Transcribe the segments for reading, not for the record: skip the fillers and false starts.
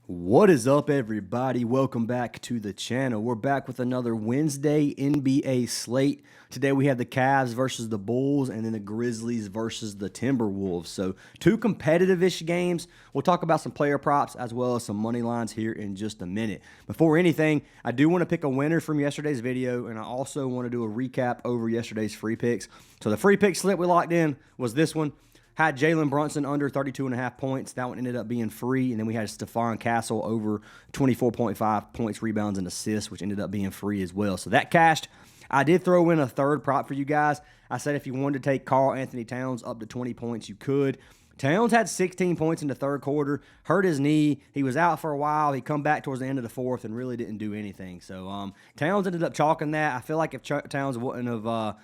What is up, everybody? Welcome back to the channel. We're back with another Wednesday NBA slate. Today we have the Cavs versus the Bulls and then the Grizzlies versus the Timberwolves. So two competitive-ish games. We'll talk about some player props as well as some money lines here in just a minute. Before anything, I do want to pick a winner from yesterday's video, and I also want to do a recap over yesterday's free picks. So the free pick slip we locked in was this one. Had Jalen Brunson under 32.5 points. That one ended up being free. And then we had Stephon Castle over 24.5 points, rebounds, and assists, which ended up being free as well. So that cashed. I did throw in a third prop for you guys. I said if you wanted to take Karl Anthony Towns up to 20 points, you could. Towns had 16 points in the third quarter, hurt his knee. He was out for a while. He come back towards the end of the fourth and really didn't do anything. So Towns ended up chalking that. I feel like if Towns wouldn't have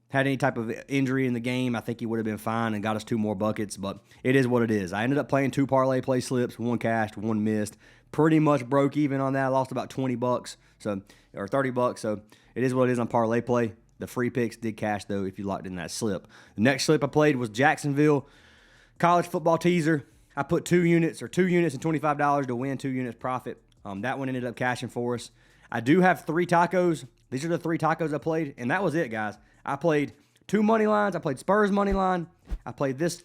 had any type of injury in the game, I think he would have been fine and got us two more buckets, but it is what it is. I ended up playing two parlay play slips, one cashed, one missed. Pretty much broke even on that. I lost about 20 bucks, or 30 bucks, so it is what it is on parlay play. The free picks did cash, though, if you locked in that slip. The next slip I played was Jacksonville college football teaser. I put two units and $25 to win, 2 units profit. That one ended up cashing for us. I do have 3 tacos. These are the 3 tacos I played, and that was it, guys. I played 2 money lines. I played Spurs money line. I played this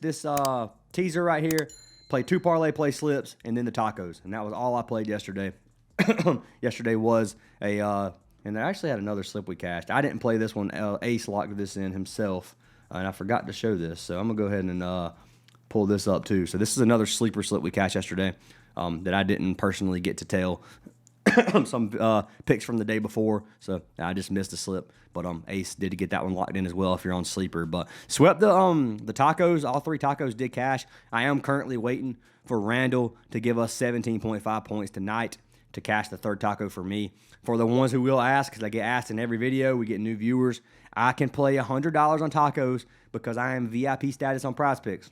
teaser right here. Played 2 parlay play slips, and then the tacos. And that was all I played yesterday. Yesterday was and I actually had another slip we cashed. I didn't play this one. Ace locked this in himself, and I forgot to show this. So I'm going to go ahead and pull this up too. So this is another sleeper slip we cashed yesterday that I didn't personally get to tell. Some picks from the day before, so I just missed a slip. But Ace did get that one locked in as well if you're on sleeper. But swept the tacos. All 3 tacos did cash. I am currently waiting for Randall to give us 17.5 points tonight to cash the third taco for me. For the ones who will ask, because I get asked in every video, we get new viewers, I can play $100 on tacos because I am VIP status on PrizePicks.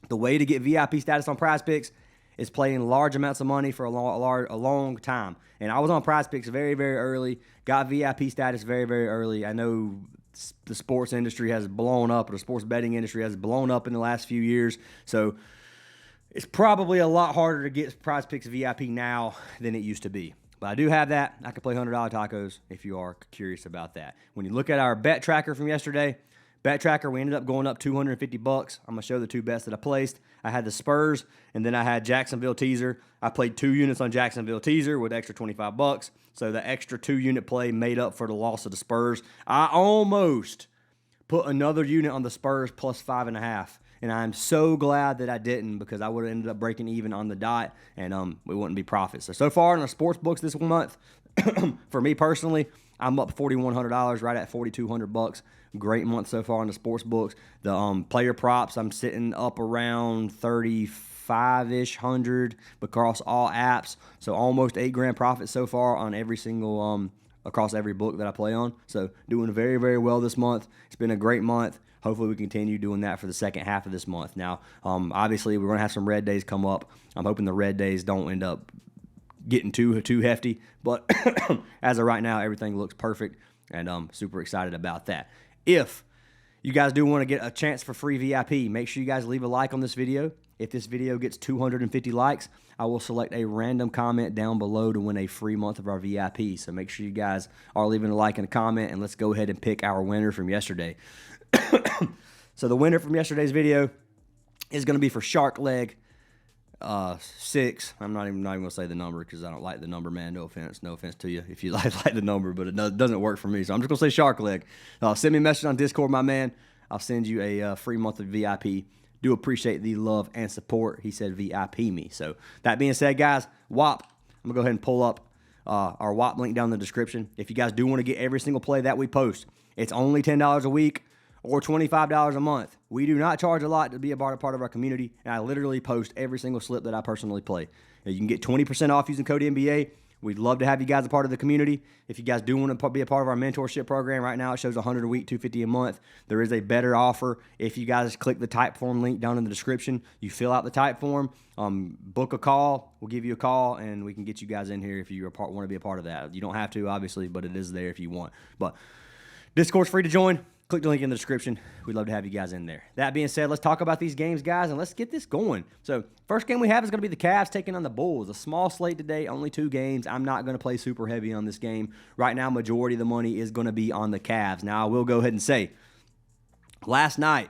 The way to get VIP status on PrizePicks is playing large amounts of money for a long time. And I was on PrizePicks very, very early, got VIP status very, very early. I know the sports industry has blown up, or the sports betting industry has blown up in the last few years. So it's probably a lot harder to get PrizePicks VIP now than it used to be. But I do have that. I can play $100 tacos if you are curious about that. When you look at our bet tracker from yesterday, Bet tracker, we ended up going up 250 bucks. I'm going to show the 2 bets that I placed. I had the Spurs, and then I had Jacksonville teaser. I played 2 units on Jacksonville teaser with extra 25 bucks. So the extra 2-unit play made up for the loss of the Spurs. I almost put another unit on the Spurs plus 5.5. And I'm so glad that I didn't, because I would have ended up breaking even on the dot, and we wouldn't be profits. So far in the sports books this month, for me personally, I'm up $4,100, right at $4,200. Great month so far in the sports books. The player props, I'm sitting up around 35-ish hundred across all apps. So almost $8,000 profit so far on every single across every book that I play on. So doing very, very well this month. It's been a great month. Hopefully we continue doing that for the second half of this month. Now, obviously we're going to have some red days come up. I'm hoping the red days don't end up getting too hefty, but as of right now, everything looks perfect, and I'm super excited about that. If you guys do want to get a chance for free VIP, make sure you guys leave a like on this video. If this video gets 250 likes, I will select a random comment down below to win a free month of our VIP. So make sure you guys are leaving a like and a comment, and let's go ahead and pick our winner from yesterday. So the winner from yesterday's video is going to be for Shark Leg 6. I'm not even going to say the number because I don't like the number, man. No offense to you if you like the number, but it doesn't work for me. So I'm just going to say Shark Leg. Send me a message on Discord, my man. I'll send you a free month of VIP. Do appreciate the love and support. He said VIP me. So that being said, guys, WAP. I'm going to go ahead and pull up our WAP link down in the description. If you guys do want to get every single play that we post, it's only $10 a week or $25 a month. We do not charge a lot to be a part of our community, and I literally post every single slip that I personally play. You can get 20% off using code NBA. We'd love to have you guys a part of the community. If you guys do want to be a part of our mentorship program, right now it shows $100 a week, $250 a month. There is a better offer. If you guys click the type form link down in the description, you fill out the type form, book a call. We'll give you a call, and we can get you guys in here if you want to be a part of that. You don't have to, obviously, but it is there if you want. But Discord's free to join. click the link in the description. We'd love to have you guys in there. That being said, let's talk about these games, guys, and let's get this going. So first game we have is going to be the Cavs taking on the Bulls. A small slate today, only 2 games. I'm not going to play super heavy on this game. Right now, majority of the money is going to be on the Cavs. Now, I will go ahead and say, last night,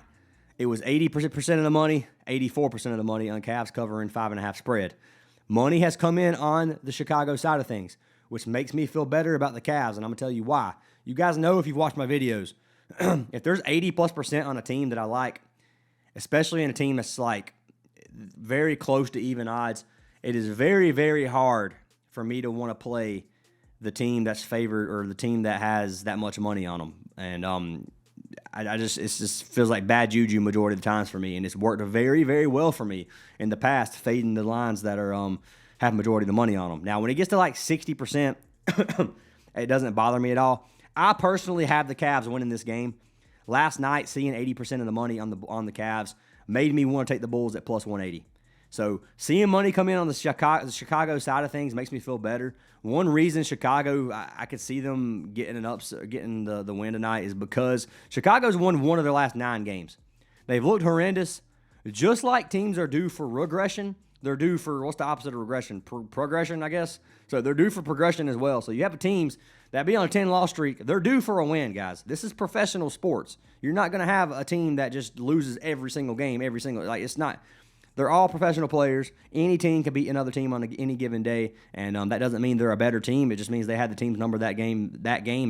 it was 80% of the money, 84% of the money on Cavs covering 5.5 spread. Money has come in on the Chicago side of things, which makes me feel better about the Cavs, and I'm going to tell you why. You guys know if you've watched my videos, if there's 80+% on a team that I like, especially in a team that's like very close to even odds, it is very, very hard for me to want to play the team that's favored or the team that has that much money on them. And it just feels like bad juju majority of the times for me, and it's worked very, very well for me in the past, fading the lines that are have majority of the money on them. Now, when it gets to like 60%, it doesn't bother me at all. I personally have the Cavs winning this game. Last night, seeing 80% of the money on the Cavs made me want to take the Bulls at plus 180. So seeing money come in on the Chicago side of things makes me feel better. One reason Chicago, I could see them getting the win tonight is because Chicago's won 1 of their last 9 games. They've looked horrendous. Just like teams are due for regression, they're due for, what's the opposite of regression? Progression, I guess. So they're due for progression as well. So you have teams that be on a 10-loss streak. They're due for a win, guys. This is professional sports. You're not going to have a team that just loses every single game, it's not. They're all professional players. Any team can beat another team on any given day, and that doesn't mean they're a better team. It just means they had the team's number that game.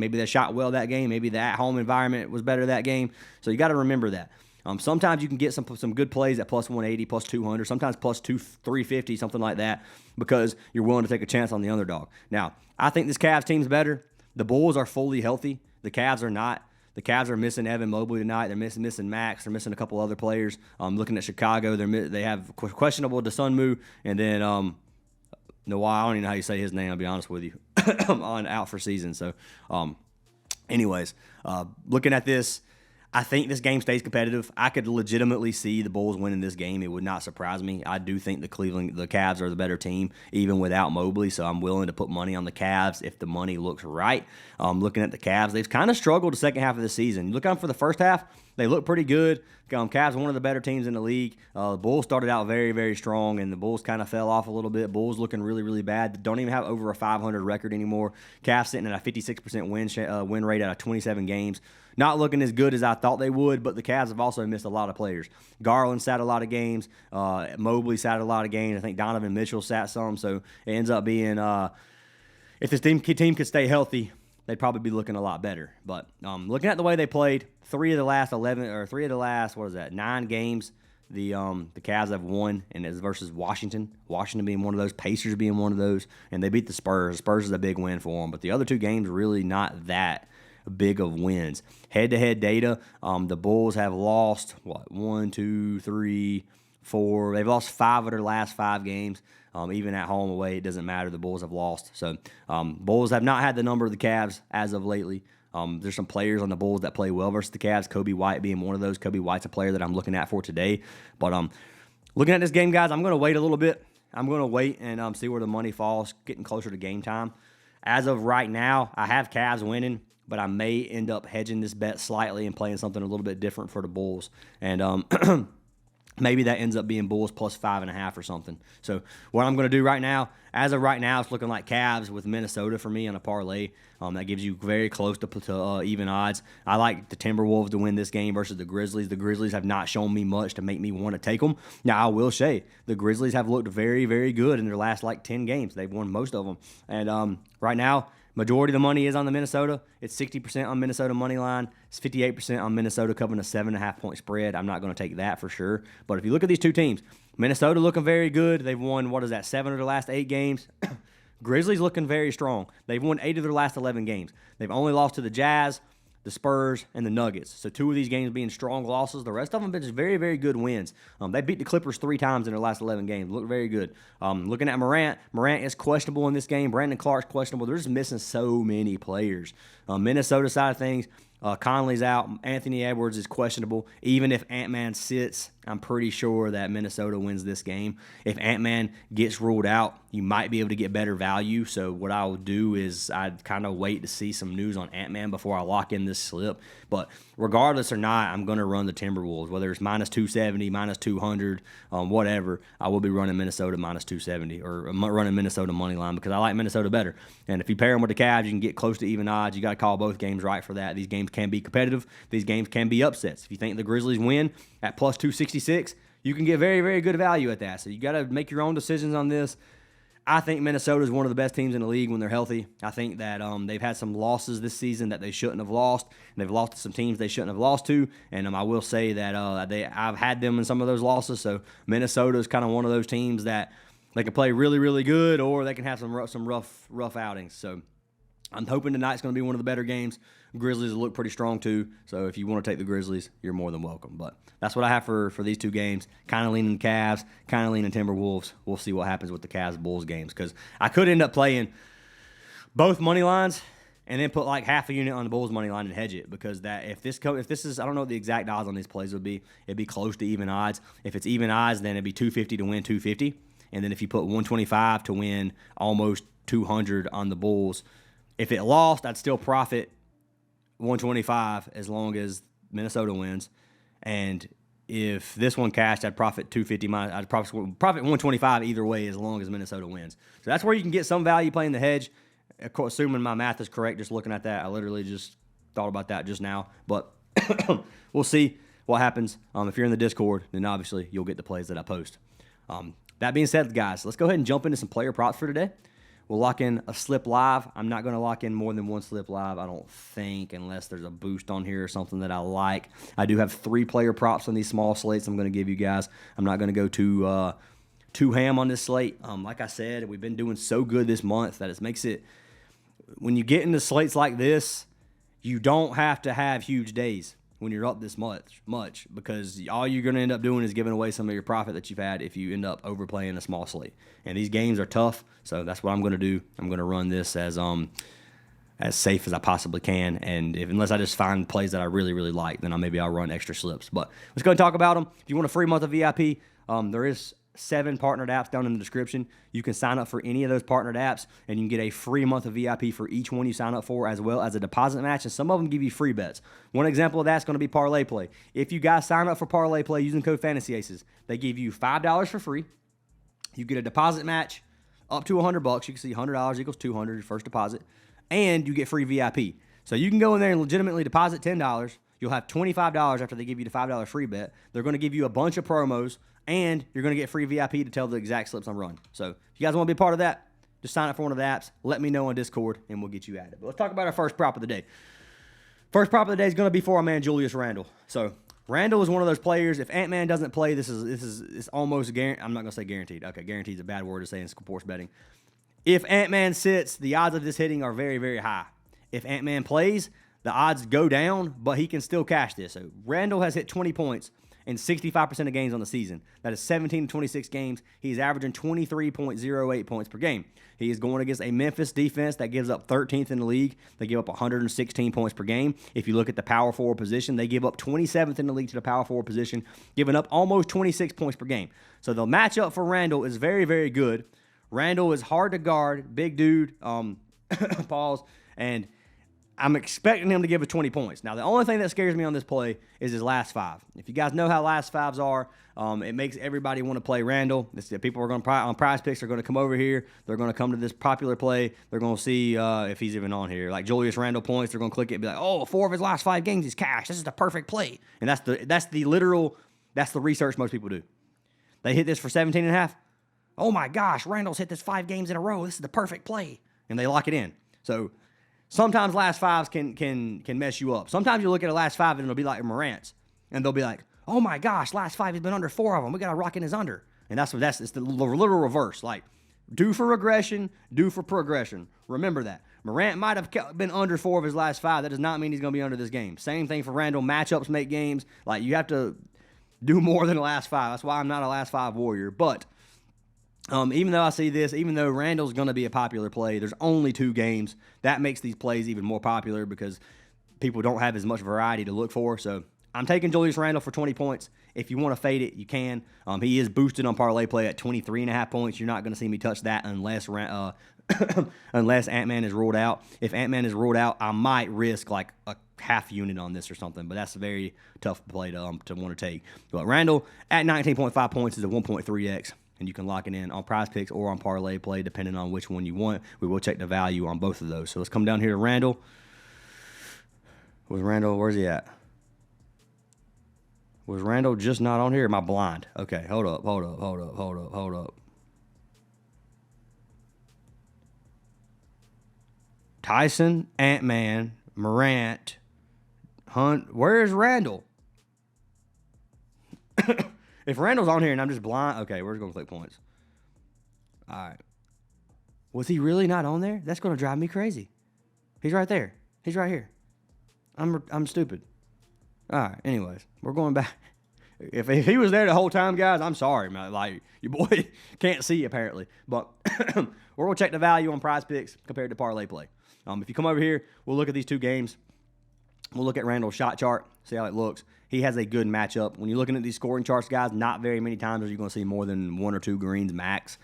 Maybe they shot well that game. Maybe the at-home environment was better that game. So you got to remember that. Sometimes you can get some good plays at plus 180, plus 200, sometimes plus 350, something like that, because you're willing to take a chance on the underdog. Now, I think this Cavs team's better. The Bulls are fully healthy. The Cavs are not. The Cavs are missing Evan Mobley tonight. They're missing Max. They're missing a couple other players. Looking at Chicago, they have questionable Dosunmu, and then Noah, I don't even know how you say his name, I'll be honest with you, out for season. So, anyways, looking at this, I think this game stays competitive. I could legitimately see the Bulls winning this game. It would not surprise me. I do think the Cavs are the better team, even without Mobley, so I'm willing to put money on the Cavs if the money looks right. Looking at the Cavs, they've kind of struggled the second half of the season. You look out for the first half, they look pretty good. Cavs are one of the better teams in the league. The Bulls started out very, very strong, and the Bulls kind of fell off a little bit. Bulls looking really, really bad. Don't even have over a 500 record anymore. Cavs sitting at a 56% win rate out of 27 games. Not looking as good as I thought they would, but the Cavs have also missed a lot of players. Garland sat a lot of games. Mobley sat a lot of games. I think Donovan Mitchell sat some. So it ends up being, if this team could stay healthy, they'd probably be looking a lot better. But looking at the way they played, 9 games, the Cavs have won, and it's versus Washington. Washington being one of those, Pacers being one of those, and they beat the Spurs. Spurs is a big win for them, but the other 2 games really not that big of wins. Head-to-head data, the Bulls have lost, 1, 2, 3, 4. They've lost 5 of their last 5 games. Even at home, away, it doesn't matter. The Bulls have lost. So Bulls have not had the number of the Cavs as of lately. There's some players on the Bulls that play well versus the Cavs, Kobe White being one of those. Kobe White's a player that I'm looking at for today. But looking at this game, guys, I'm going to wait a little bit. I'm going to wait and see where the money falls, getting closer to game time. As of right now, I have Cavs winning, but I may end up hedging this bet slightly and playing something a little bit different for the Bulls. And maybe that ends up being Bulls plus 5.5 or something. So what I'm going to do right now, as of right now, it's looking like Cavs with Minnesota for me on a parlay. That gives you very close to even odds. I like the Timberwolves to win this game versus the Grizzlies. The Grizzlies have not shown me much to make me want to take them. Now, I will say the Grizzlies have looked very, very good in their last 10 games. They've won most of them. And right now, majority of the money is on the Minnesota. It's 60% on Minnesota money line. It's 58% on Minnesota covering a 7.5-point spread. I'm not going to take that for sure. But if you look at these 2 teams, Minnesota looking very good. They've won, 7 of their last 8 games. Grizzlies looking very strong. They've won 8 of their last 11 games. They've only lost to the Jazz, the Spurs, and the Nuggets. So 2 of these games being strong losses. The rest of them have been just very, very good wins. They beat the Clippers 3 times in their last 11 games. Look very good. Looking at Morant is questionable in this game. Brandon Clark's questionable. They're just missing so many players. Minnesota side of things, Conley's out. Anthony Edwards is questionable. Even if Ant-Man sits, I'm pretty sure that Minnesota wins this game. If Ant-Man gets ruled out, you might be able to get better value. So what I will do is I'd kind of wait to see some news on Ant-Man before I lock in this slip. But regardless or not, I'm going to run the Timberwolves. Whether it's minus 270, minus 200, whatever, I will be running Minnesota minus 270 or running Minnesota money line because I like Minnesota better. And if you pair them with the Cavs, you can get close to even odds. You got to call both games right for that. These games can be competitive. These games can be upsets. If you think the Grizzlies win at plus 266, you can get very, very good value at that. So you got to make your own decisions on this. I think Minnesota is one of the best teams in the league when they're healthy. I think that they've had some losses this season that they shouldn't have lost. And they've lost to some teams they shouldn't have lost to. And I will say that I've had them in some of those losses. So Minnesota is kind of one of those teams that they can play really, really good, or they can have some rough outings. So I'm hoping tonight's going to be one of the better games. Grizzlies look pretty strong too, so if you want to take the Grizzlies, you're more than welcome. But that's what I have for these two games. Kind of leaning Cavs, kind of leaning Timberwolves. We'll see what happens with the Cavs-Bulls games because I could end up playing both money lines and then put like half a unit on the Bulls money line and hedge it because that if this is I don't know what the exact odds on these plays would be. It'd be close to even odds. If it's even odds, then it'd be 250 to win 250, and then if you put 125 to win almost 200 on the Bulls. If it lost, I'd still profit 125 as long as Minnesota wins. And if this one cashed, I'd profit 250. I'd profit 125 either way as long as Minnesota wins. So that's where you can get some value playing the hedge. Of course, assuming my math is correct, just looking at that, I literally just thought about that just now. But we'll see what happens. If you're in the Discord, then obviously you'll get the plays that I post. That being said, guys, let's go ahead and jump into some player props for today. We'll lock in a slip live. I'm not going to lock in more than one slip live, I don't think, unless there's a boost on here or something that I like. I do have 3 player props on these small slates I'm going to give you guys. I'm not going to go too ham on this slate. Like I said, we've been doing so good this month that it makes it, when you get into slates like this, you don't have to have huge days when you're up this much because all you're going to end up doing is giving away some of your profit that you've had if you end up overplaying a small slate. And these games are tough, so that's what I'm going to do. I'm going to run this as safe as I possibly can, and unless I just find plays that I really, really like, then maybe I'll run extra slips. But let's go and talk about them. If you want a free month of VIP, there is 7 partnered apps down in the description. You can sign up for any of those partnered apps, and you can get a free month of VIP for each one you sign up for, as well as a deposit match, and some of them give you free bets. One example of that's going to be Parlay Play. If you guys sign up for Parlay Play using code FANTASYACES, they give you $5 for free. You get a deposit match up to $100. You can see $100 equals $200, your first deposit, and you get free VIP. So you can go in there and legitimately deposit $10. You'll have $25 after they give you the $5 free bet. They're going to give you a bunch of promos, and you're going to get free VIP to tell the exact slips I'm running. So if you guys want to be a part of that, just sign up for one of the apps. Let me know on Discord, and we'll get you added. But let's talk about our first prop of the day. First prop of the day is going to be for our man Julius Randle. So Randle is one of those players. If Ant-Man doesn't play, this is almost guaranteed. I'm not going to say guaranteed. Okay, guaranteed is a bad word to say in sports betting. If Ant-Man sits, the odds of this hitting are very, very high. If Ant-Man plays, the odds go down, but he can still cash this. So Randle has hit 20 points in 65% of games on the season. That is 17 to 26 games. He's averaging 23.08 points per game. He is going against a Memphis defense that gives up 13th in the league. They give up 116 points per game. If you look at the power forward position, they give up 27th in the league to the power forward position, giving up almost 26 points per game. So the matchup for Randle is very, very good. Randle is hard to guard, big dude, pause, and I'm expecting him to give us 20 points. Now, the only thing that scares me on this play is his last 5. If you guys know how last 5s are, it makes everybody want to play Randle. People are going to on PrizePicks are going to come over here. They're going to come to this popular play. They're going to see if he's even on here. Like Julius Randle points, they're going to click it and be like, oh, 4 of his last 5 games he's cashed. This is the perfect play. And that's the research most people do. They hit this for 17.5. Oh my gosh, Randle's hit this 5 games in a row. This is the perfect play. And they lock it in. So sometimes last 5s can mess you up. Sometimes you look at a last 5 and it'll be like Morant's, and they'll be like, "Oh my gosh, last 5 has been under 4 of them. We got to rock in his under." And it's the literal reverse. Like, due for regression, due for progression. Remember that. Morant might have been under 4 of his last 5. That does not mean he's going to be under this game. Same thing for Randle. Matchups make games. Like, you have to do more than the last 5. That's why I'm not a last 5 warrior. But even though I see this, even though Randle's going to be a popular play, there's only 2 games. That makes these plays even more popular because people don't have as much variety to look for. So I'm taking Julius Randle for 20 points. If you want to fade it, you can. He is boosted on parlay play at 23.5 points. You're not going to see me touch that unless unless Ant-Man is ruled out. If Ant-Man is ruled out, I might risk like a half unit on this or something, but that's a very tough play to want to take. But Randle at 19.5 points is a 1.3x, and you can lock it in on PrizePicks or on parlay play, depending on which one you want. We will check the value on both of those. So let's come down here to Randle. Where's he at? Was Randle just not on here? Am I blind? Okay, hold up. Tyson, Ant-Man, Morant, Hunt. Where's Randle? If Randle's on here and I'm just blind, okay, we're just going to click points. All right. Was he really not on there? That's going to drive me crazy. He's right there. He's right here. I'm stupid. All right, anyways, we're going back. If he was there the whole time, guys, I'm sorry, man. Like, your boy can't see, apparently. But we're going to check the value on PrizePicks compared to parlay play. If you come over here, we'll look at these two games. We'll look at Randle's shot chart, see how it looks. He has a good matchup. When you're looking at these scoring charts, guys, not very many times are you going to see more than 1 or 2 greens max.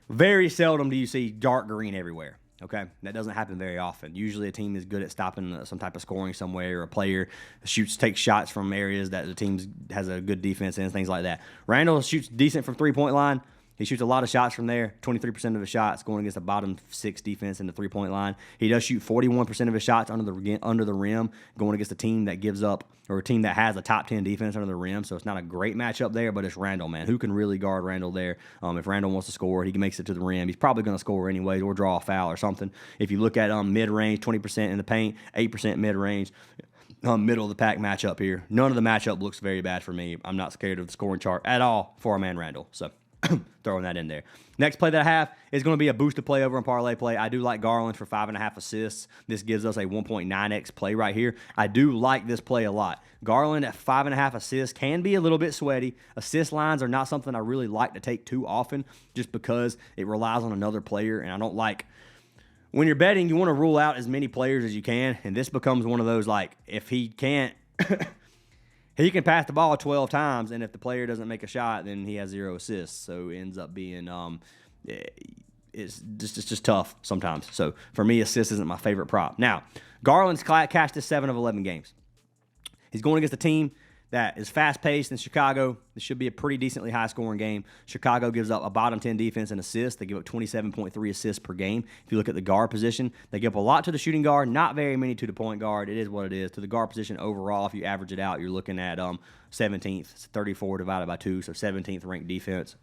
Very seldom do you see dark green everywhere. Okay, that doesn't happen very often. Usually a team is good at stopping some type of scoring somewhere, or a player takes shots from areas that the team has a good defense in, things like that. Randle shoots decent from three-point line. He shoots a lot of shots from there, 23% of his shots going against the bottom 6 defense in the three-point line. He does shoot 41% of his shots under the rim going against a team that gives up, or a team that has a top 10 defense under the rim. So it's not a great matchup there, but it's Randle, man. Who can really guard Randle there? If Randle wants to score, he makes it to the rim. He's probably going to score anyways or draw a foul or something. If you look at mid-range, 20% in the paint, 8% mid-range, middle of the pack matchup here. None of the matchup looks very bad for me. I'm not scared of the scoring chart at all for our man Randle. So throwing that in there. Next play that I have is going to be a boosted play over on parlay play. I do like Garland for 5.5 assists. This gives us a 1.9x play right here. I do like this play a lot. Garland at 5.5 assists can be a little bit sweaty. Assist lines are not something I really like to take too often, just because it relies on another player, and I don't like. When you're betting, you want to rule out as many players as you can, and this becomes one of those, like, if he can't he can pass the ball 12 times, and if the player doesn't make a shot, then he has 0 assists. So it ends up being it's just tough sometimes. So for me, assist isn't my favorite prop. Now, Garland's cashed his 7 of 11 games. He's going against a team that is fast-paced in Chicago. This should be a pretty decently high-scoring game. Chicago gives up a bottom 10 defense and assists. They give up 27.3 assists per game. If you look at the guard position, they give up a lot to the shooting guard, not very many to the point guard. It is what it is. To the guard position overall, if you average it out, you're looking at 17th. It's 34 divided by 2, so 17th ranked defense.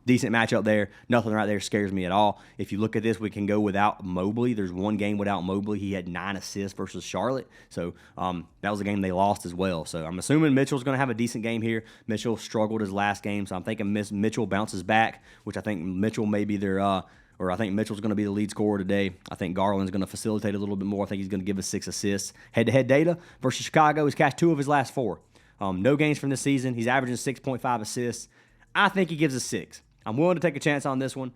Decent matchup there. Nothing right there scares me at all. If you look at this, we can go without Mobley. There's one game without Mobley. He had 9 assists versus Charlotte. So that was a game they lost as well. So I'm assuming Mitchell's going to have a decent game here. Mitchell struggled his last game, so I'm thinking Mitchell bounces back, which I think Mitchell may be their or I think Mitchell's going to be the lead scorer today. I think Garland's going to facilitate a little bit more. I think he's going to give us 6 assists. Head-to-head data versus Chicago, he's cashed 2 of his last 4. No games from this season. He's averaging 6.5 assists. I think he gives us 6. I'm willing to take a chance on this one.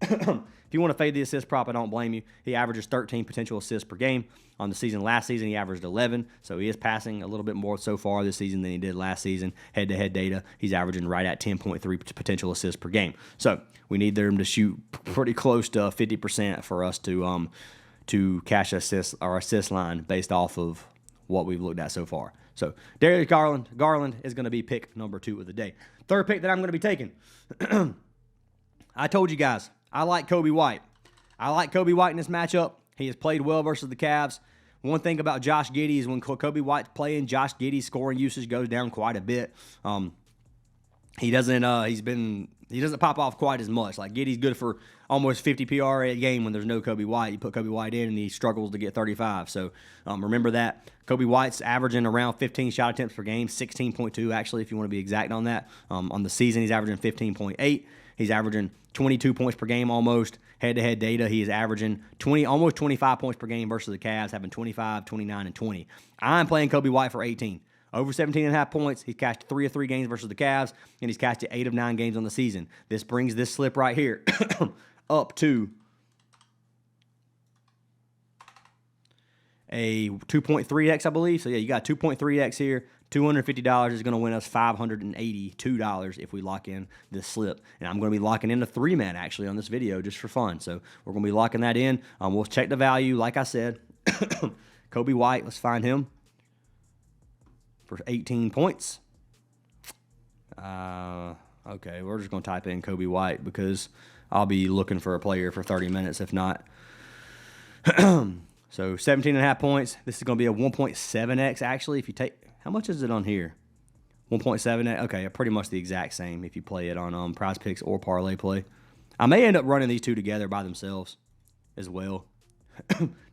If you want to fade the assist prop, I don't blame you. He averages 13 potential assists per game. On the season last season, he averaged 11, so he is passing a little bit more so far this season than he did last season. Head-to-head data, he's averaging right at 10.3 potential assists per game. So we need them to shoot pretty close to 50% for us to cash our assist line based off of what we've looked at so far. So Darius Garland is going to be pick number 2 of the day. Third pick that I'm going to be taking. I told you guys, I like Kobe White. I like Kobe White in this matchup. He has played well versus the Cavs. One thing about Josh Giddey is when Kobe White's playing, Josh Giddey's scoring usage goes down quite a bit. He doesn't pop off quite as much. Like, Giddey's good for almost 50 PR a game when there's no Kobe White. You put Kobe White in, and he struggles to get 35. So remember that. Kobe White's averaging around 15 shot attempts per game, 16.2 actually, if you want to be exact on that. On the season, he's averaging 15.8. He's averaging 22 points per game almost. Head-to-head data, he is averaging almost 25 points per game versus the Cavs, having 25, 29, and 20. I'm playing Kobe White for 18. Over 17.5 points. He's cashed 3 of 3 games versus the Cavs, and he's cashed 8 of 9 games on the season. This brings this slip right here up to a 2.3x, I believe. So, yeah, you got 2.3x here. $250 is going to win us $582 if we lock in this slip. And I'm going to be locking in a 3-man, actually, on this video just for fun. So, we're going to be locking that in. We'll check the value, like I said. Kobe White, let's find him for 18 points. Okay, we're just going to type in Kobe White because I'll be looking for a player for 30 minutes if not. So 17.5 points. This is going to be a 1.7x actually. If you take, how much is it on here? 1.7x. Okay, pretty much the exact same if you play it on PrizePicks or Parlay Play. I may end up running these two together by themselves as well,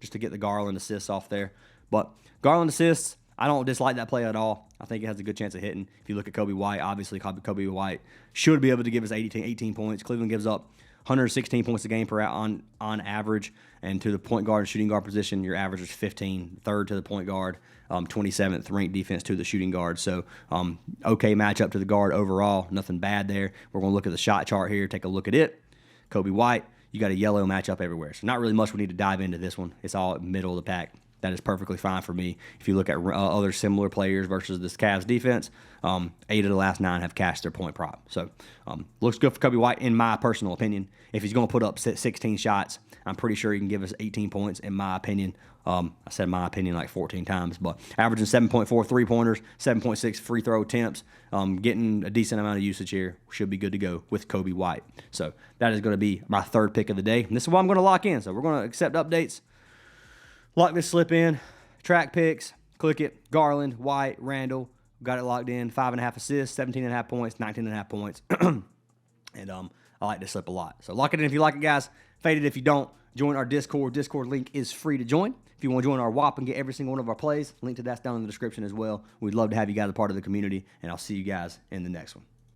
just to get the Garland assists off there. But Garland assists, I don't dislike that play at all. I think it has a good chance of hitting. If you look at Kobe White, obviously Kobe White18 give us 18 points. Cleveland gives up 116 points a game per on average, and to the point guard and shooting guard position, your average is 15, third to the point guard, 27th ranked defense to the shooting guard. So, okay matchup to the guard overall, nothing bad there. We're going to look at the shot chart here, take a look at it. Kobe White, you got a yellow matchup everywhere. So not really much we need to dive into this one. It's all middle of the pack. That is perfectly fine for me. If you look at other similar players versus this Cavs defense, 8 of the last 9 have cashed their point prop. So looks good for Kobe White in my personal opinion. If he's going to put up 16 shots, I'm pretty sure he can give us 18 points in my opinion. I said my opinion like 14 times, but averaging 7.4 three-pointers, 7.6 free throw attempts, getting a decent amount of usage here. Should be good to go with Kobe White. So that is going to be my third pick of the day. And this is what I'm going to lock in. So we're going to accept updates. Lock this slip in, track picks, click it, Garland, White, Randall, got it locked in, 5.5 assists, 17.5 points, 19.5 points, and I like this slip a lot. So lock it in if you like it, guys. Fade it if you don't. Join our Discord. Discord link is free to join. If you want to join our WAP and get every single one of our plays, link to that's down in the description as well. We'd love to have you guys a part of the community, and I'll see you guys in the next one.